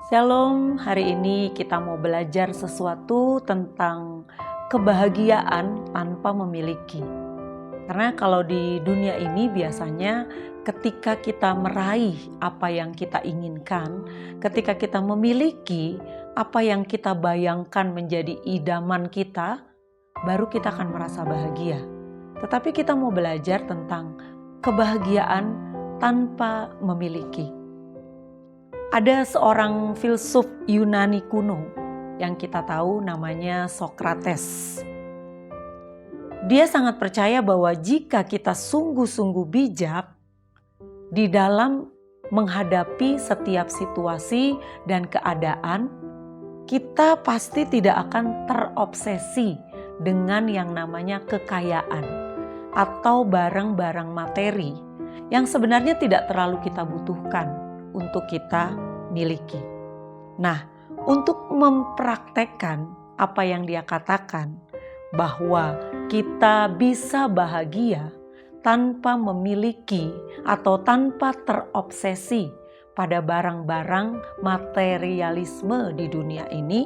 Shalom, hari ini kita mau belajar sesuatu tentang kebahagiaan tanpa memiliki. Karena kalau di dunia ini biasanya ketika kita meraih apa yang kita inginkan, ketika kita memiliki apa yang kita bayangkan menjadi idaman kita, baru kita akan merasa bahagia. Tetapi kita mau belajar tentang kebahagiaan tanpa memiliki. Ada seorang filsuf Yunani kuno yang kita tahu namanya Sokrates. Dia sangat percaya bahwa jika kita sungguh-sungguh bijak di dalam menghadapi setiap situasi dan keadaan, kita pasti tidak akan terobsesi dengan yang namanya kekayaan atau barang-barang materi yang sebenarnya tidak terlalu kita butuhkan untuk kita miliki. Nah, untuk mempraktekkan apa yang dia katakan, bahwa kita bisa bahagia tanpa memiliki atau tanpa terobsesi pada barang-barang materialisme di dunia ini,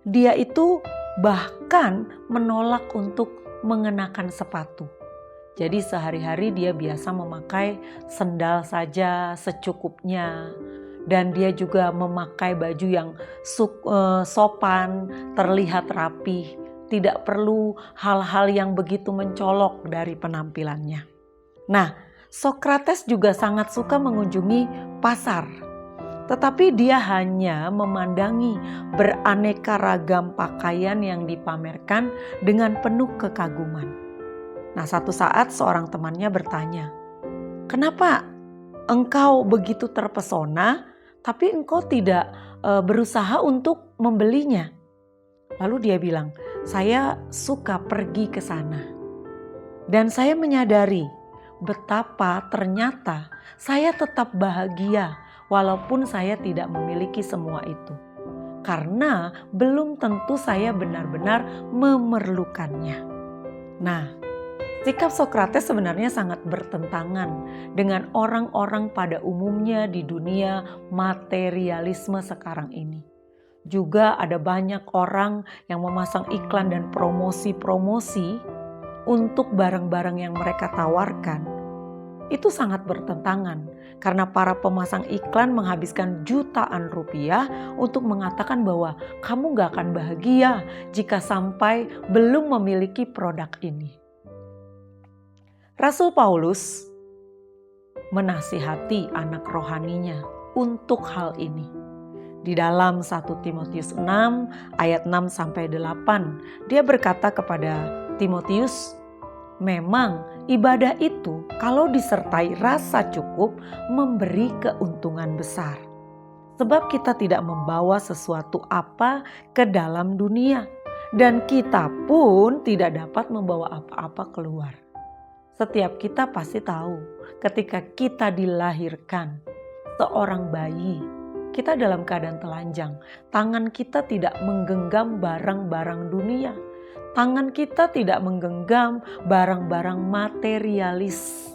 dia itu bahkan menolak untuk mengenakan sepatu. Jadi sehari-hari dia biasa memakai sendal saja secukupnya. Dan dia juga memakai baju yang sopan, terlihat rapih. Tidak perlu hal-hal yang begitu mencolok dari penampilannya. Nah, Sokrates juga sangat suka mengunjungi pasar. Tetapi dia hanya memandangi beraneka ragam pakaian yang dipamerkan dengan penuh kekaguman. Nah, satu saat seorang temannya bertanya, "Kenapa engkau begitu terpesona, tapi engkau tidak berusaha untuk membelinya?" Lalu dia bilang, "Saya suka pergi ke sana. Dan saya menyadari betapa ternyata saya tetap bahagia walaupun saya tidak memiliki semua itu. Karena belum tentu saya benar-benar memerlukannya." Nah, sikap Sokrates sebenarnya sangat bertentangan dengan orang-orang pada umumnya di dunia materialisme sekarang ini. Juga ada banyak orang yang memasang iklan dan promosi-promosi untuk barang-barang yang mereka tawarkan. Itu sangat bertentangan karena para pemasang iklan menghabiskan jutaan rupiah untuk mengatakan bahwa kamu gak akan bahagia jika sampai belum memiliki produk ini. Rasul Paulus menasihati anak rohaninya untuk hal ini. Di dalam 1 Timotius 6 ayat 6-8, dia berkata kepada Timotius, "Memang ibadah itu kalau disertai rasa cukup memberi keuntungan besar. Sebab kita tidak membawa sesuatu apa ke dalam dunia dan kita pun tidak dapat membawa apa-apa keluar." Setiap kita pasti tahu ketika kita dilahirkan seorang bayi, kita dalam keadaan telanjang. Tangan kita tidak menggenggam barang-barang dunia. Tangan kita tidak menggenggam barang-barang materialis.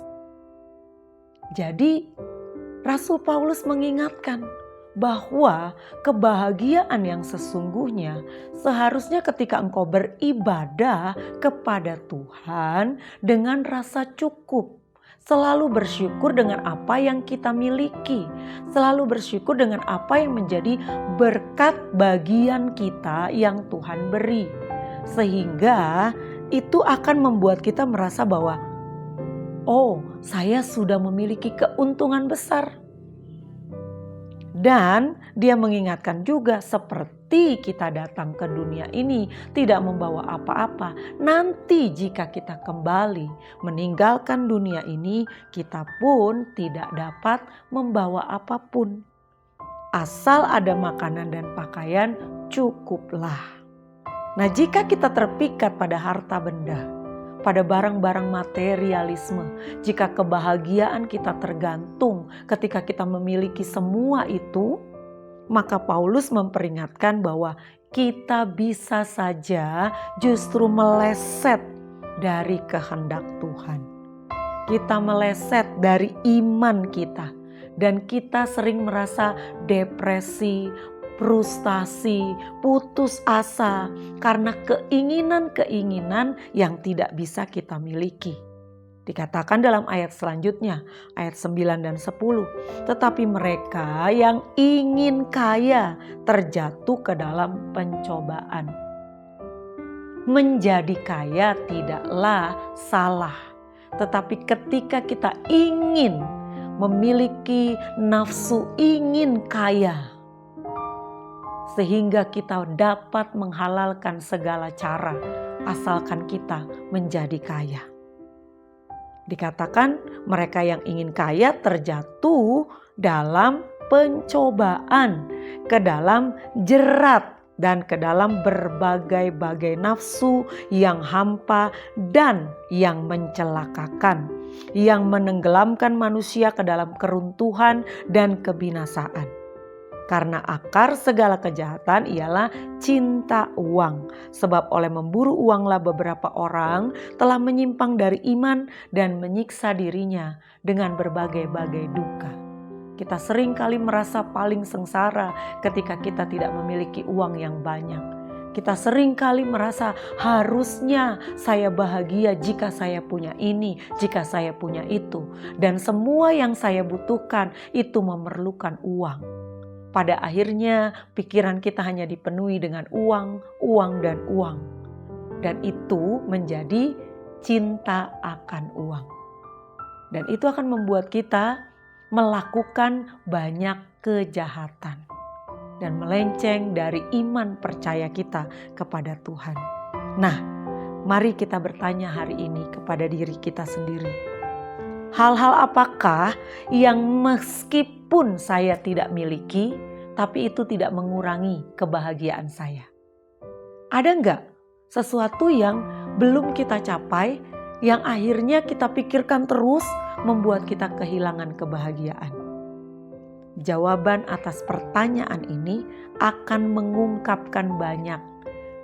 Jadi Rasul Paulus mengingatkan bahwa kebahagiaan yang sesungguhnya seharusnya ketika engkau beribadah kepada Tuhan dengan rasa cukup. Selalu bersyukur dengan apa yang kita miliki. Selalu bersyukur dengan apa yang menjadi berkat bagian kita yang Tuhan beri. Sehingga itu akan membuat kita merasa bahwa, oh, saya sudah memiliki keuntungan besar. Dan dia mengingatkan juga seperti kita datang ke dunia ini tidak membawa apa-apa. Nanti jika kita kembali meninggalkan dunia ini, kita pun tidak dapat membawa apapun. Asal ada makanan dan pakaian, cukuplah. Nah, jika kita terpikat pada harta benda, pada barang-barang materialisme, jika kebahagiaan kita tergantung ketika kita memiliki semua itu, maka Paulus memperingatkan bahwa kita bisa saja justru meleset dari kehendak Tuhan. Kita meleset dari iman kita dan kita sering merasa depresi, frustasi, putus asa karena keinginan-keinginan yang tidak bisa kita miliki. Dikatakan dalam ayat selanjutnya, ayat 9 dan 10. Tetapi mereka yang ingin kaya terjatuh ke dalam pencobaan. Menjadi kaya tidaklah salah. Tetapi ketika kita ingin memiliki nafsu ingin kaya, sehingga kita dapat menghalalkan segala cara asalkan kita menjadi kaya. Dikatakan mereka yang ingin kaya terjatuh dalam pencobaan, ke dalam jerat dan ke dalam berbagai-bagai nafsu yang hampa dan yang mencelakakan, yang menenggelamkan manusia ke dalam keruntuhan dan kebinasaan. Karena akar segala kejahatan ialah cinta uang. Sebab oleh memburu uanglah beberapa orang telah menyimpang dari iman dan menyiksa dirinya dengan berbagai-bagai duka. Kita sering kali merasa paling sengsara ketika kita tidak memiliki uang yang banyak. Kita sering kali merasa harusnya saya bahagia jika saya punya ini, jika saya punya itu. Dan semua yang saya butuhkan itu memerlukan uang. Pada akhirnya pikiran kita hanya dipenuhi dengan uang, uang, dan uang. Dan itu menjadi cinta akan uang. Dan itu akan membuat kita melakukan banyak kejahatan. Dan melenceng dari iman percaya kita kepada Tuhan. Nah, mari kita bertanya hari ini kepada diri kita sendiri. Hal-hal apakah yang meskipun saya tidak miliki, tapi itu tidak mengurangi kebahagiaan saya? Ada enggak sesuatu yang belum kita capai, yang akhirnya kita pikirkan terus membuat kita kehilangan kebahagiaan? Jawaban atas pertanyaan ini akan mengungkapkan banyak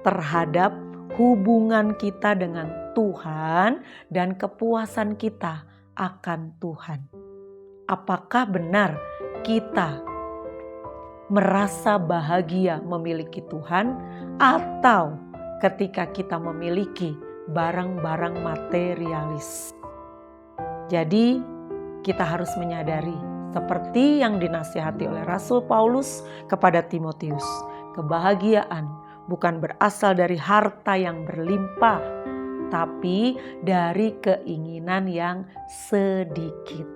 terhadap hubungan kita dengan Tuhan dan kepuasan kita akan Tuhan. Apakah benar kita merasa bahagia memiliki Tuhan, atau ketika kita memiliki barang-barang materialis? Jadi kita harus menyadari seperti yang dinasihati oleh Rasul Paulus kepada Timotius, kebahagiaan bukan berasal dari harta yang berlimpah, tapi dari keinginan yang sedikit.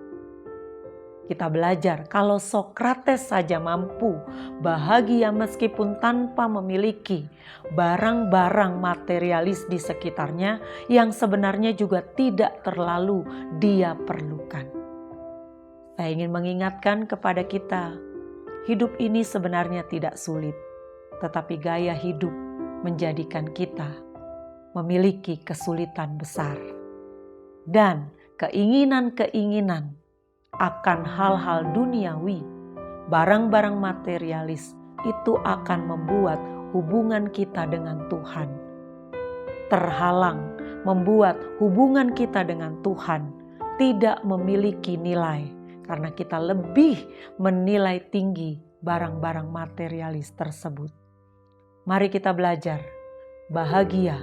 Kita belajar kalau Sokrates saja mampu bahagia meskipun tanpa memiliki barang-barang materialis di sekitarnya yang sebenarnya juga tidak terlalu dia perlukan. Saya ingin mengingatkan kepada kita, hidup ini sebenarnya tidak sulit, tetapi gaya hidup menjadikan kita memiliki kesulitan besar. Dan keinginan-keinginan akan hal-hal duniawi, barang-barang materialis itu akan membuat hubungan kita dengan Tuhan terhalang, membuat hubungan kita dengan Tuhan tidak memiliki nilai karena kita lebih menilai tinggi barang-barang materialis tersebut. Mari kita belajar bahagia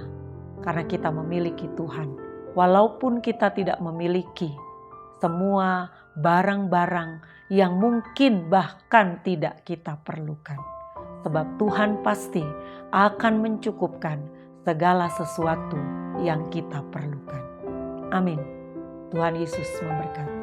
karena kita memiliki Tuhan. Walaupun kita tidak memiliki semua barang-barang yang mungkin bahkan tidak kita perlukan. Sebab Tuhan pasti akan mencukupkan segala sesuatu yang kita perlukan. Amin. Tuhan Yesus memberkati.